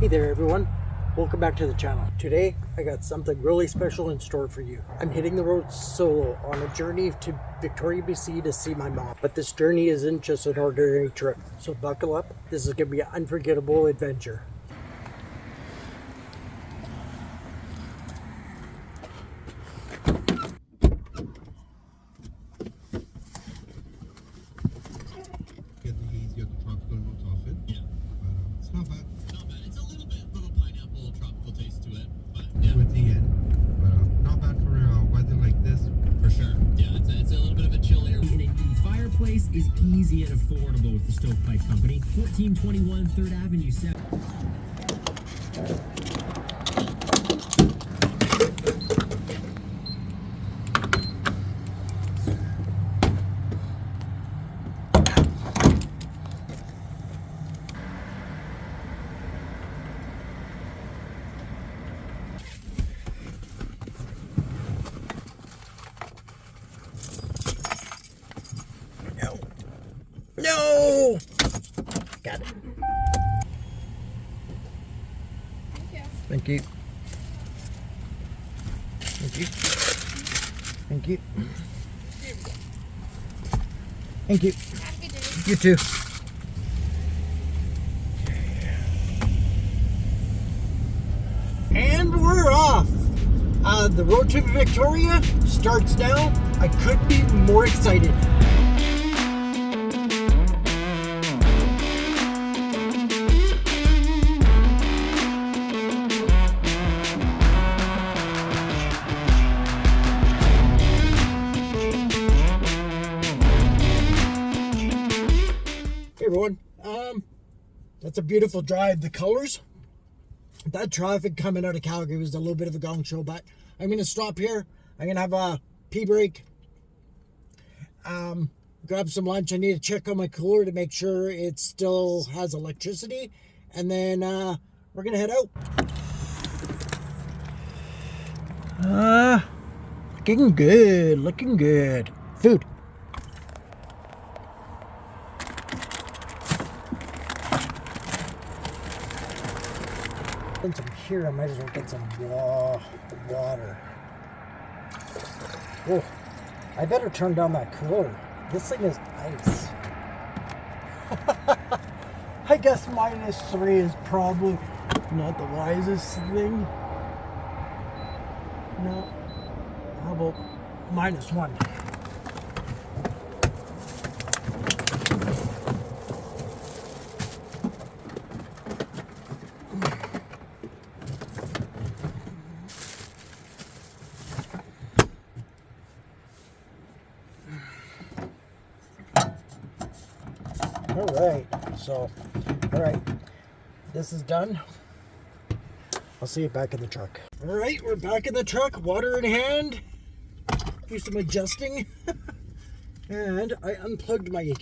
Hey there everyone, welcome back to the channel. Today I got something really special in store for you. I'm hitting the road solo on a journey to Victoria, BC to see my mom. But this journey isn't just an ordinary trip, so buckle up. This is going to be an unforgettable adventure. Is easy and affordable with the Stovepipe Company. 1421 3rd Avenue 7. No! Got it. Thank you. Thank you. Thank you. Thank you. Happy day. You too. And we're off. The road to Victoria starts now. I couldn't be more excited. Hey everyone, that's a beautiful drive. The colors, that traffic coming out of Calgary was a little bit of a gong show, but I'm going to stop here. I'm going to have a pee break, grab some lunch. I need to check on my cooler to make sure it still has electricity, and then we're going to head out. Looking good, looking good. Food. Since I'm here, I might as well get some water. Whoa, I better turn down that cooler. This thing is ice. I guess -3 is probably not the wisest thing. No, how about -1? Alright, this is done. I'll see you back in the truck. Alright, we're back in the truck, water in hand. Do some adjusting. And I unplugged my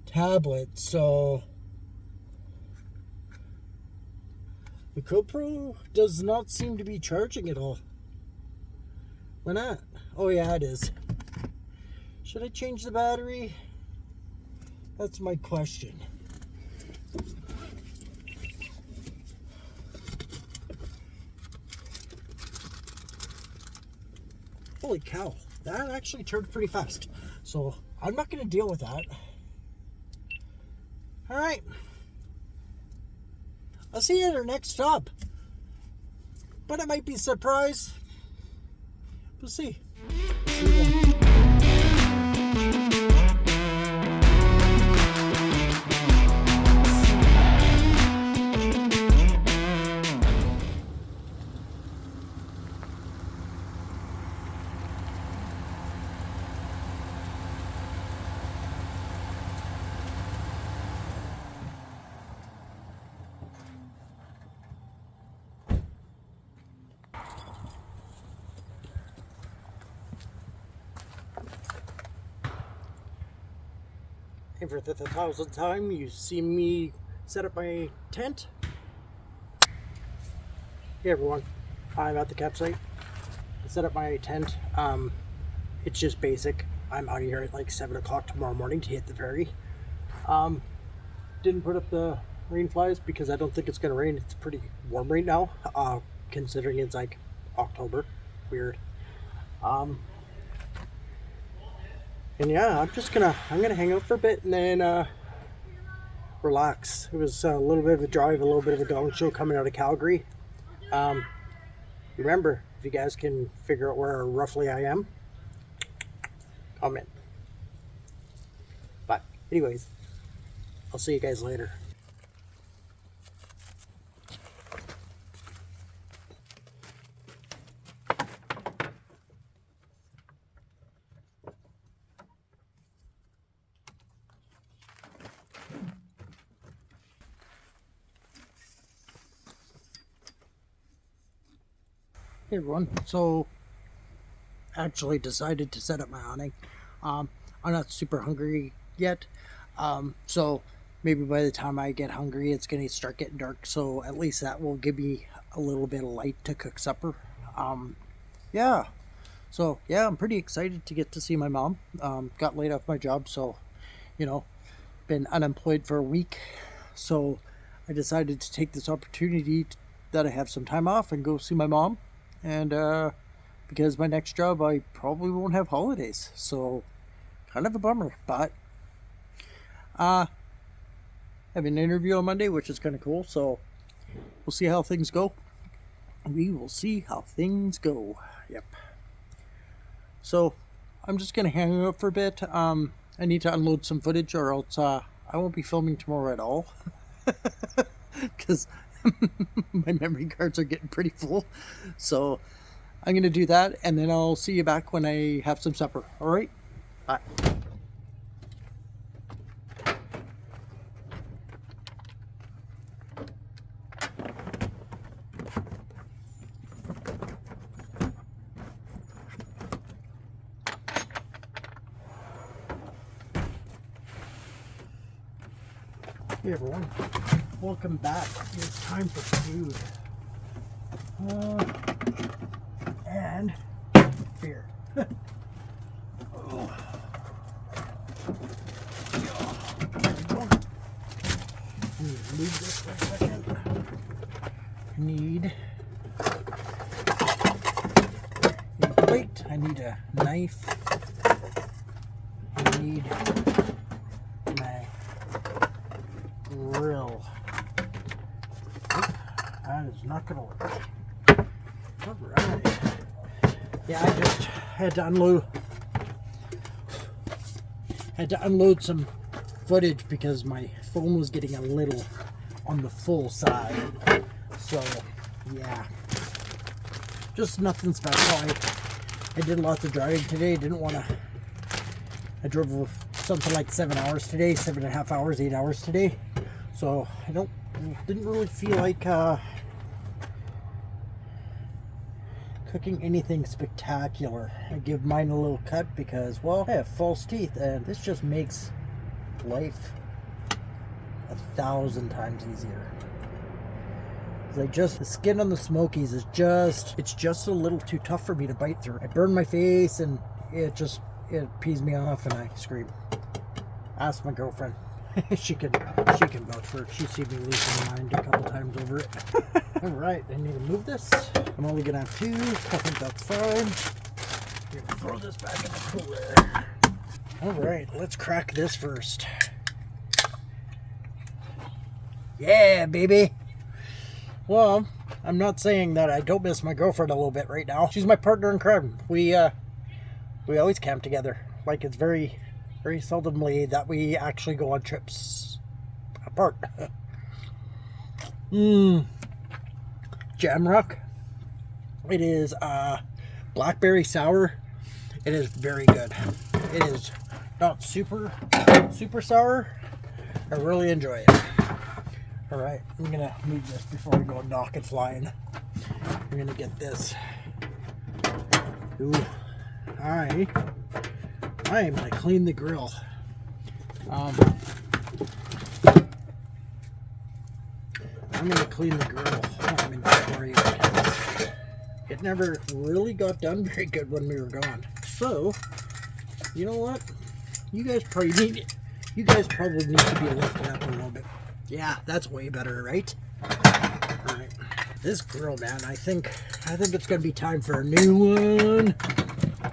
tablet, so the GoPro does not seem to be charging at all. Why not? Oh yeah, it is. Should I change the battery? That's my question. Holy cow, that actually turned pretty fast. So I'm not going to deal with that. Alright. I'll see you at our next stop. But it might be a surprise. We'll see. See you then. And for the 1,000th time, you see me set up my tent. Hey everyone, I'm at the campsite. I set up my tent. It's just basic. I'm out of here at like 7 o'clock tomorrow morning to hit the ferry. Didn't put up the rain flies because I don't think it's going to rain. It's pretty warm right now, considering it's like October. Weird. And yeah, I'm gonna hang out for a bit and then relax. It was a little bit of a drive, a little bit of a gong show coming out of Calgary. Remember, if you guys can figure out where roughly I am, comment. But anyways, I'll see you guys later. Hey everyone, so actually decided to set up my awning. I'm not super hungry yet, so maybe by the time I get hungry it's gonna start getting dark, so at least that will give me a little bit of light to cook supper. Yeah, so yeah, I'm pretty excited to get to see my mom. Got laid off my job, so been unemployed for a week, so I decided to take this opportunity that I have some time off and go see my mom. And because my next job I probably won't have holidays, so kind of a bummer. But I have an interview on Monday, which is kind of cool, so we'll see how things go. We will see how things go. Yep. So I'm just gonna hang out for a bit. I need to unload some footage, or else I won't be filming tomorrow at all, because my memory cards are getting pretty full. So I'm gonna do that, and then I'll see you back when I have some supper. All right, bye. Hey everyone, welcome back. It's time for food. And beer. Oh. Move this for a second. Need a plate. I need a knife. I need my grill. That is not gonna work. Alright. Yeah, I just had to unload some footage because my phone was getting a little on the full side. So yeah. Just nothing special. I did lots of driving today. I drove something like 7 hours today, 7.5 hours, 8 hours today. So I didn't really feel like cooking anything spectacular. I give mine a little cut because, well, I have false teeth, and this just makes life 1,000 times easier. Like, just the skin on the Smokies is it's just a little too tough for me to bite through. I burn my face and it pees me off and I scream. Ask my girlfriend. she can vouch for it. She's seen me lose my mind a couple times over it. Alright, I need to move this. I'm only gonna have 2. I think that's fine. I'm gonna throw this back in the cooler. Alright, let's crack this first. Yeah, baby. Well, I'm not saying that I don't miss my girlfriend a little bit right now. She's my partner in crime. We always camp together. Like, it's very, very seldomly that we actually go on trips apart. Jamrock. It is blackberry sour. It is very good. It is not super sour. I really enjoy it. Alright, I'm gonna move this before we go knock it flying. I'm gonna get this. Ooh. I am gonna clean the grill. I'm gonna clean the grill. I'm in Victoria because it never really got done very good when we were gone. So You know what? You guys probably need to be lifted up a little bit. Yeah, that's way better, right? Alright. This grill, man, I think it's gonna be time for a new one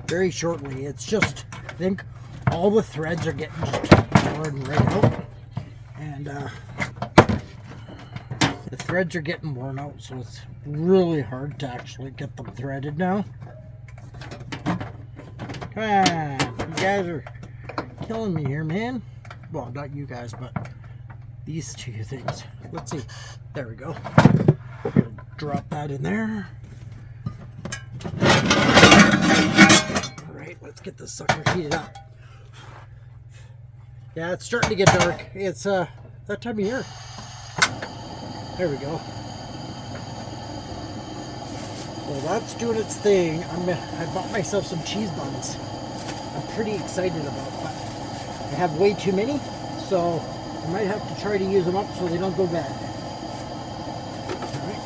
very shortly. It's just, I think all the threads are getting just torn right out. And the threads are getting worn out, so it's really hard to actually get them threaded now. Come on, you guys are killing me here, man. Well, not you guys, but these two things. Let's see. There we go. We're gonna drop that in there. Alright, let's get this sucker heated up. Yeah, it's starting to get dark. It's that time of year. There we go. Well, that's doing its thing. I bought myself some cheese buns. I'm pretty excited about that. I have way too many, so I might have to try to use them up so they don't go bad. Alright.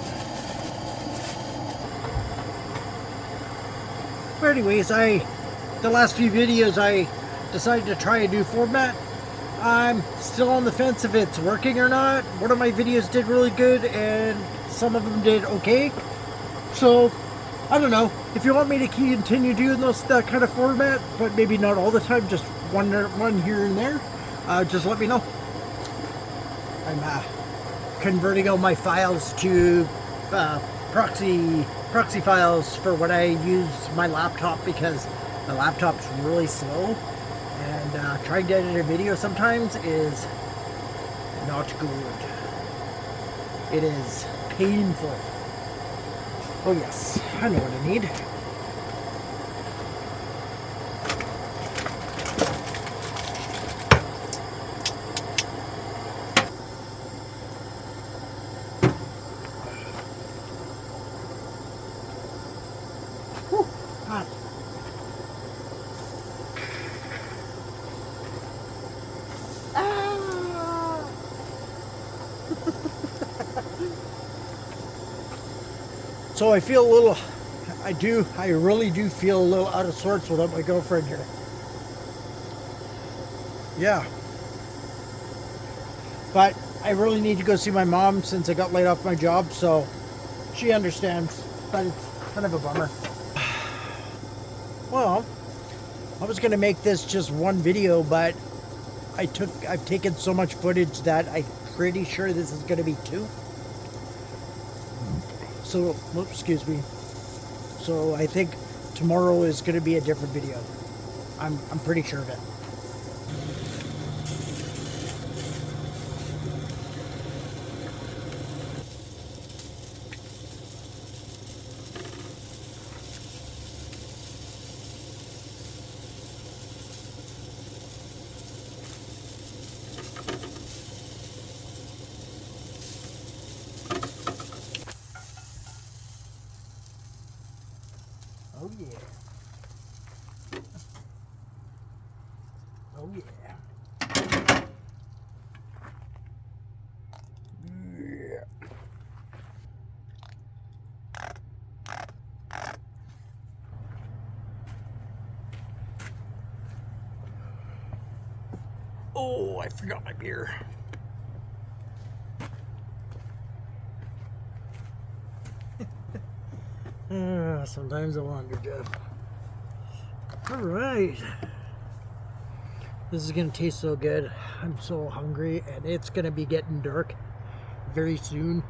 But anyways, the last few videos I decided to try a new format. I'm still on the fence if it's working or not. One of my videos did really good and some of them did okay. So, I don't know. If you want me to continue doing that kind of format, but maybe not all the time, just one here and there, just let me know. I'm converting all my files to proxy files for when I use my laptop because the laptop's really slow. And trying to edit a video sometimes is not good. It is painful. Oh yes, I know what I need. Whew, hot. So I feel a little, I really do feel a little out of sorts without my girlfriend here. Yeah. But I really need to go see my mom since I got laid off my job, so she understands, but it's kind of a bummer. Well, I was going to make this just one video, but I've taken so much footage that I'm pretty sure this is going to be two. So, whoops, excuse me. So I think tomorrow is going to be a different video. I'm pretty sure of it. Oh yeah. Oh yeah. Yeah. Oh, I forgot my beer. Sometimes I wonder, Jeff. Alright. This is going to taste so good. I'm so hungry, and it's going to be getting dark very soon.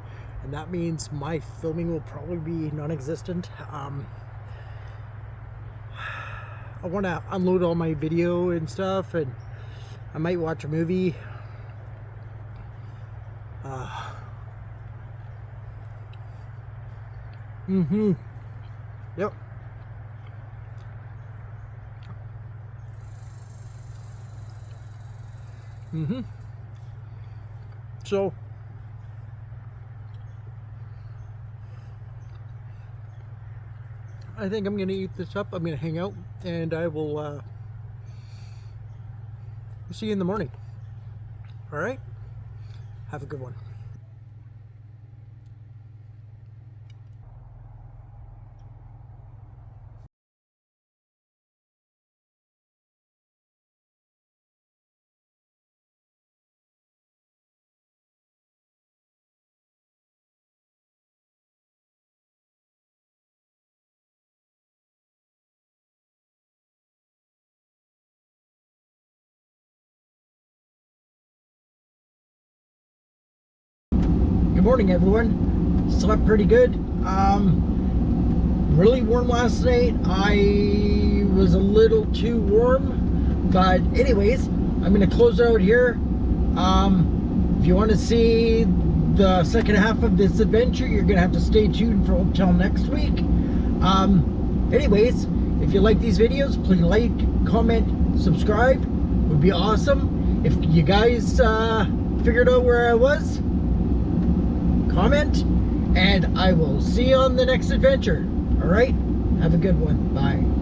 And that means my filming will probably be non-existent. I want to unload all my video and stuff, and I might watch a movie. Yep. So I think I'm going to eat this up. I'm going to hang out, and I will see you in the morning. All right? Have a good one. morning, everyone. Slept pretty good. Really warm last night. I was a little too warm, but anyways, I'm gonna close out here. If you want to see the second half of this adventure, you're gonna have to stay tuned for until next week. Anyways, if you like these videos, please like, comment, subscribe. Would be awesome. If you guys figured out where I was, comment, and I will see you on the next adventure. All right, have a good one. Bye.